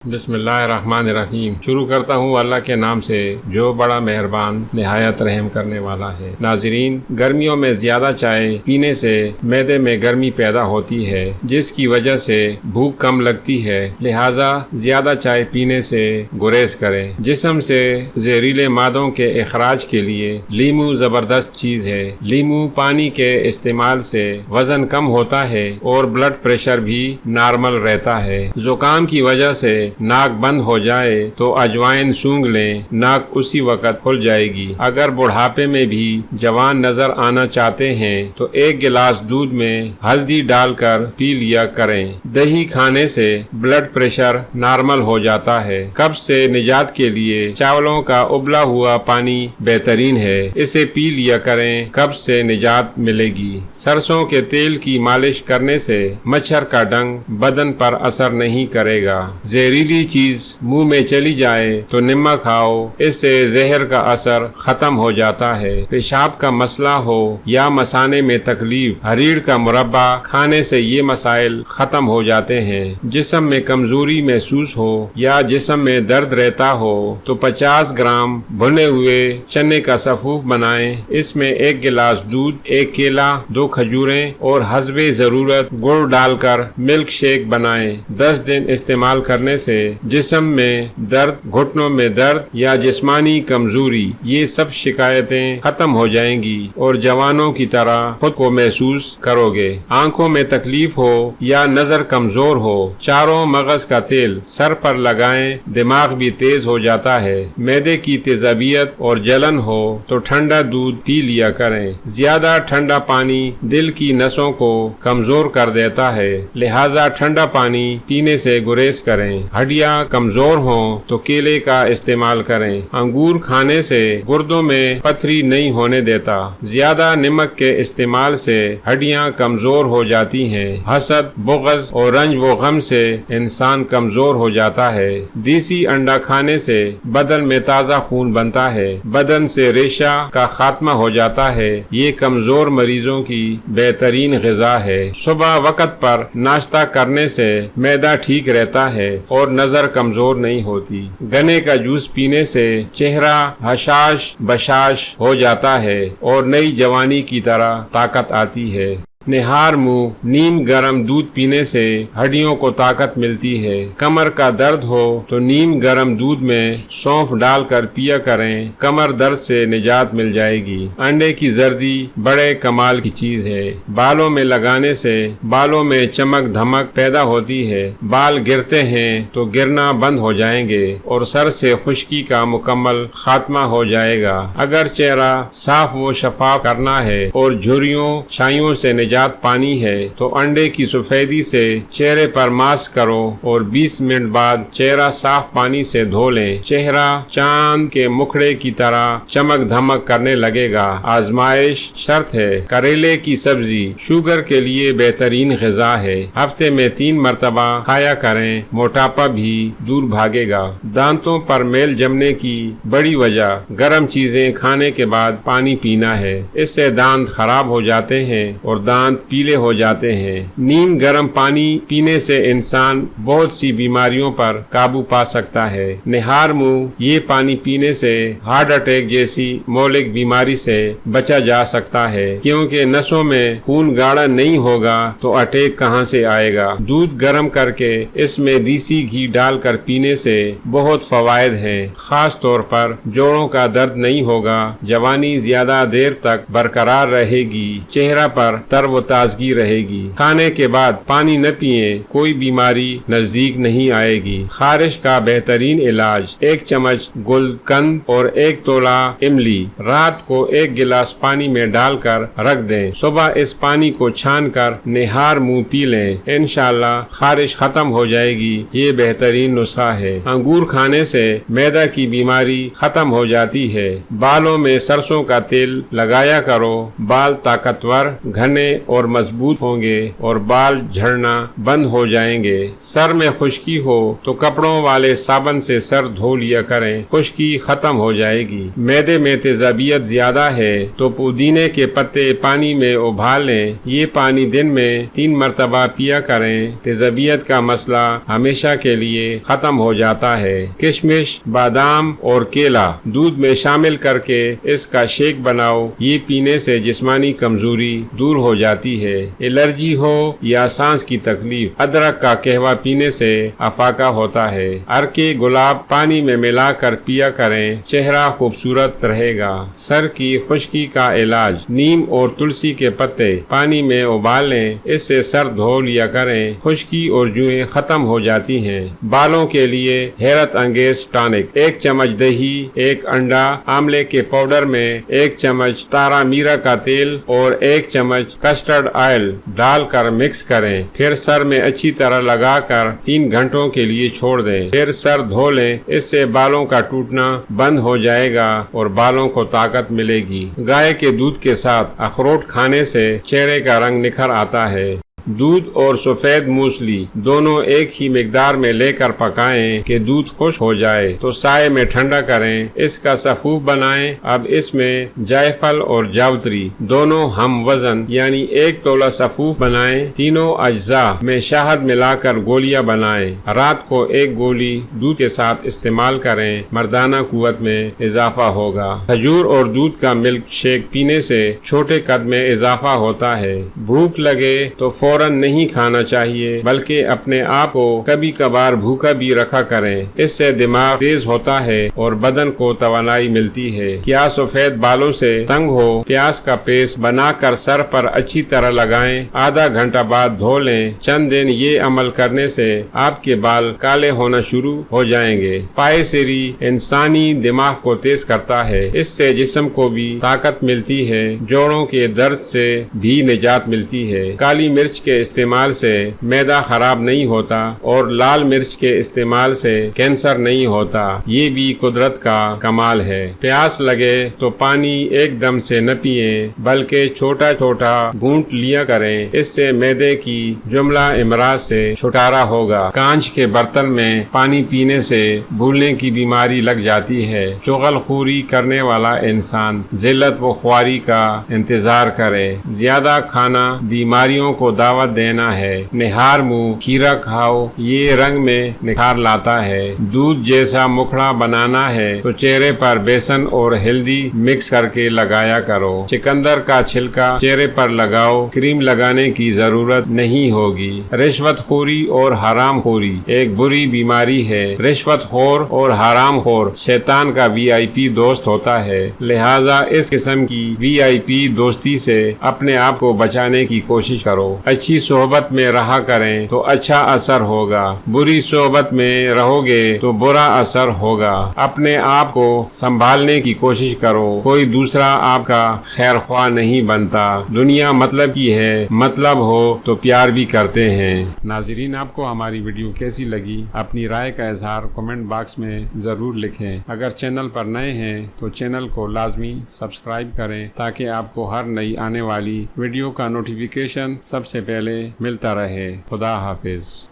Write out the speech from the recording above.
بسم اللہ الرحمن الرحیم۔ شروع کرتا ہوں اللہ کے نام سے جو بڑا مہربان نہایت رحم کرنے والا ہے۔ ناظرین، گرمیوں میں زیادہ چائے پینے سے معدے میں گرمی پیدا ہوتی ہے جس کی وجہ سے بھوک کم لگتی ہے، لہٰذا زیادہ چائے پینے سے گریز کریں۔ جسم سے زہریلے مادوں کے اخراج کے لیے لیمو زبردست چیز ہے۔ لیمو پانی کے استعمال سے وزن کم ہوتا ہے اور بلڈ پریشر بھی نارمل رہتا ہے۔ زکام کی وجہ سے ناک بند ہو جائے تو اجوائن سونگھ لیں، ناک اسی وقت کھل جائے گی۔ اگر بڑھاپے میں بھی جوان نظر آنا چاہتے ہیں تو ایک گلاس دودھ میں ہلدی ڈال کر پی لیا کریں۔ دہی کھانے سے بلڈ پریشر نارمل ہو جاتا ہے۔ قبض سے نجات کے لیے چاولوں کا ابلا ہوا پانی بہترین ہے، اسے پی لیا کریں، قبض سے نجات ملے گی۔ سرسوں کے تیل کی مالش کرنے سے مچھر کا ڈنگ بدن پر اثر نہیں کرے گا۔ زہریلی چیز منہ میں چلی جائے تو نمک کھاؤ، اس سے زہر کا اثر ختم ہو جاتا ہے۔ پیشاب کا مسئلہ ہو یا مثانے میں تکلیف، ہریڑ کا مربع کھانے سے یہ مسائل ختم ہو جاتے ہیں۔ جسم میں کمزوری محسوس ہو یا جسم میں درد رہتا ہو تو 50 گرام بھنے ہوئے چنے کا سفوف بنائیں، اس میں 1 گلاس دودھ، 1 کیلا، 2 کھجوریں اور حسب ضرورت گڑ ڈال کر ملک شیک بنائیں۔ 10 دن استعمال کرنے سے جسم میں درد، گھٹنوں میں درد یا جسمانی کمزوری، یہ سب شکایتیں ختم ہو جائیں گی اور جوانوں کی طرح خود کو محسوس کرو گے۔ آنکھوں میں تکلیف ہو یا نظر کمزور ہو، چاروں مغز کا تیل سر پر لگائیں، دماغ بھی تیز ہو جاتا ہے۔ معدے کی تیزابیت اور جلن ہو تو ٹھنڈا دودھ پی لیا کریں۔ زیادہ ٹھنڈا پانی دل کی نسوں کو کمزور کر دیتا ہے، لہذا ٹھنڈا پانی پینے سے گریز کریں۔ ہڈیاں کمزور ہوں تو کیلے کا استعمال کریں۔ انگور کھانے سے گردوں میں پتھری نہیں ہونے دیتا۔ زیادہ نمک کے استعمال سے ہڈیاں کمزور ہو جاتی ہیں۔ حسد، بغض اور رنج و غم سے انسان کمزور ہو جاتا ہے۔ دیسی انڈا کھانے سے بدن میں تازہ خون بنتا ہے، بدن سے ریشہ کا خاتمہ ہو جاتا ہے۔ یہ کمزور مریضوں کی بہترین غذا ہے۔ صبح وقت پر ناشتہ کرنے سے معدہ ٹھیک رہتا ہے اور نظر کمزور نہیں ہوتی۔ گنے کا جوس پینے سے چہرہ حشاش بشاش ہو جاتا ہے اور نئی جوانی کی طرح طاقت آتی ہے۔ نہار منہ نیم گرم دودھ پینے سے ہڈیوں کو طاقت ملتی ہے۔ کمر کا درد ہو تو نیم گرم دودھ میں سونف ڈال کر پیا کریں، کمر درد سے نجات مل جائے گی۔ انڈے کی زردی بڑے کمال کی چیز ہے۔ بالوں میں لگانے سے بالوں میں چمک دھمک پیدا ہوتی ہے۔ بال گرتے ہیں تو گرنا بند ہو جائیں گے اور سر سے خشکی کا مکمل خاتمہ ہو جائے گا۔ اگر چہرہ صاف و شفاف کرنا ہے اور جھریوں چھائیوں سے نجات پانی ہے تو انڈے کی سفیدی سے چہرے پر ماسک کرو اور 20 منٹ بعد چہرہ صاف پانی سے دھو لیں۔ چہرہ چاند کے مکھڑے کی طرح چمک دھمک کرنے لگے گا۔ آزمائش شرط ہے۔ کریلے کی سبزی شوگر کے لیے بہترین غذا ہے، ہفتے میں 3 مرتبہ کھایا کریں، موٹاپا بھی دور بھاگے گا۔ دانتوں پر میل جمنے کی بڑی وجہ گرم چیزیں کھانے کے بعد پانی پینا ہے، اس سے دانت خراب ہو جاتے ہیں اور دانت پیلے ہو جاتے ہیں۔ نیم گرم پانی پینے سے انسان بہت سی بیماریوں پر قابو پا سکتا ہے۔ نہار منہ یہ پانی پینے سے ہارٹ اٹیک جیسی مہلک بیماری سے بچا جا سکتا ہے، کیونکہ نسوں میں خون گاڑھا نہیں ہوگا تو اٹیک کہاں سے آئے گا۔ دودھ گرم کر کے اس میں دیسی گھی ڈال کر پینے سے بہت فوائد ہیں، خاص طور پر جوڑوں کا درد نہیں ہوگا، جوانی زیادہ دیر تک برقرار رہے گی، چہرہ پر تر و تازگی رہے گی۔ کھانے کے بعد پانی نہ پیئیں، کوئی بیماری نزدیک نہیں آئے گی۔ خارش کا بہترین علاج 1 چمچ گلد قند اور 1 تولہ املی رات کو 1 گلاس پانی میں ڈال کر رکھ دیں، صبح اس پانی کو چھان کر نہار منہ پی لیں، انشاءاللہ خارش ختم ہو جائے گی۔ یہ بہترین نسخہ ہے۔ انگور کھانے سے معدہ کی بیماری ختم ہو جاتی ہے۔ بالوں میں سرسوں کا تیل لگایا کرو، بال طاقتور، گھنے اور مضبوط ہوں گے اور بال جھڑنا بند ہو جائیں گے۔ سر میں خشکی ہو تو کپڑوں والے صابن سے سر دھو لیا کریں، خشکی ختم ہو جائے گی۔ معدے میں تیزابیت زیادہ ہے تو پودینے کے پتے پانی میں ابال لیں، یہ پانی دن میں 3 مرتبہ پیا کریں، تیزابیت کا مسئلہ ہمیشہ کے لیے ختم ہو جاتا ہے۔ کشمش، بادام اور کیلا دودھ میں شامل کر کے اس کا شیک بناؤ، یہ پینے سے جسمانی کمزوری دور ہو جاتی ہے۔ الرجی ہو یا سانس کی تکلیف، ادرک کا قہوہ پینے سے افاقہ ہوتا ہے۔ ارکے گلاب پانی میں ملا کر پیا کریں، چہرہ خوبصورت رہے گا۔ سر کی خشکی کا علاج، نیم اور تلسی کے پتے پانی میں ابال لیں، اس سے سر دھو لیا کریں، خشکی اور جوئیں ختم ہو جاتی ہیں۔ بالوں کے لیے حیرت انگیز ٹانک، 1 چمچ دہی، 1 انڈا، آملے کے پاؤڈر میں 1 چمچ تارا میرا کا تیل اور 1 چمچ کسٹرڈ آئل ڈال کر مکس کریں، پھر سر میں اچھی طرح لگا کر 3 گھنٹوں کے لیے چھوڑ دیں، پھر سر دھو لیں، اس سے بالوں کا ٹوٹنا بند ہو جائے گا اور بالوں کو طاقت ملے گی۔ گائے کے دودھ کے ساتھ اخروٹ کھانے سے چہرے کا رنگ نکھر آتا ہے۔ دودھ اور سفید موسلی دونوں ایک ہی مقدار میں لے کر پکائیں کہ دودھ خشک ہو جائے تو سائے میں ٹھنڈا کریں، اس کا سفوف بنائیں۔ اب اس میں جائفل اور جاوتری دونوں ہم وزن یعنی 1 تولہ سفوف بنائیں، تینوں اجزاء میں شہد ملا کر گولیاں بنائیں، رات کو 1 گولی دودھ کے ساتھ استعمال کریں، مردانہ قوت میں اضافہ ہوگا۔ کھجور اور دودھ کا ملک شیک پینے سے چھوٹے قد میں اضافہ ہوتا ہے۔ بھوک لگے تو فوراً نہیں کھانا چاہیے بلکہ اپنے آپ کو کبھی کبھار بھوکا بھی رکھا کریں، اس سے دماغ تیز ہوتا ہے اور بدن کو توانائی ملتی ہے۔ کیا سفید بالوں سے تنگ ہو؟ پیاز کا پیسٹ بنا کر سر پر اچھی طرح لگائیں، آدھا گھنٹہ بعد دھو لیں۔ چند دن یہ عمل کرنے سے آپ کے بال کالے ہونا شروع ہو جائیں گے۔ پائے سری انسانی دماغ کو تیز کرتا ہے، اس سے جسم کو بھی طاقت ملتی ہے، جوڑوں کے درد سے بھی نجات ملتی ہے۔ کالی مرچ کے استعمال سے معدہ خراب نہیں ہوتا اور لال مرچ کے استعمال سے کینسر نہیں ہوتا، یہ بھی قدرت کا کمال ہے۔ پیاس لگے تو پانی ایک دم سے نہ پیئیں بلکہ چھوٹا چھوٹا گھونٹ لیا کریں، اس سے معدے کی جملہ امراض سے چھٹکارا ہوگا۔ کانچ کے برتن میں پانی پینے سے بھولنے کی بیماری لگ جاتی ہے۔ چغل خوری کرنے والا انسان ذلت و خواری کا انتظار کرے، زیادہ کھانا بیماریوں کو دعوت دینا ہے۔ نہار منہ کھیرا کھاؤ، یہ رنگ میں نکھار لاتا ہے۔ دودھ جیسا مکھڑا بنانا ہے تو چہرے پر بیسن اور ہلدی مکس کر کے لگایا کرو۔ چکندر کا چھلکا چہرے پر لگاؤ، کریم لگانے کی ضرورت نہیں ہوگی۔ رشوت خوری اور حرام خوری ایک بری بیماری ہے۔ رشوت خور اور حرام خور شیطان کا VIP دوست ہوتا ہے، لہذا اس قسم کی VIP دوستی سے اپنے آپ کو بچانے کی کوشش کرو۔ اچھی صحبت میں رہا کریں تو اچھا اثر ہوگا، بری صحبت میں رہو گے تو برا اثر ہوگا۔ اپنے آپ کو سنبھالنے کی کوشش کرو، کوئی دوسرا آپ کا خیر خواہ نہیں بنتا۔ دنیا مطلب کی ہے، مطلب ہو تو پیار بھی کرتے ہیں۔ ناظرین، آپ کو ہماری ویڈیو کیسی لگی؟ اپنی رائے کا اظہار کمنٹ باکس میں ضرور لکھیں۔ اگر چینل پر نئے ہیں تو چینل کو لازمی سبسکرائب کریں تاکہ آپ کو ہر نئی آنے والی ویڈیو کا نوٹیفیکیشن سب سے پہلے ملتا رہے۔ خدا حافظ۔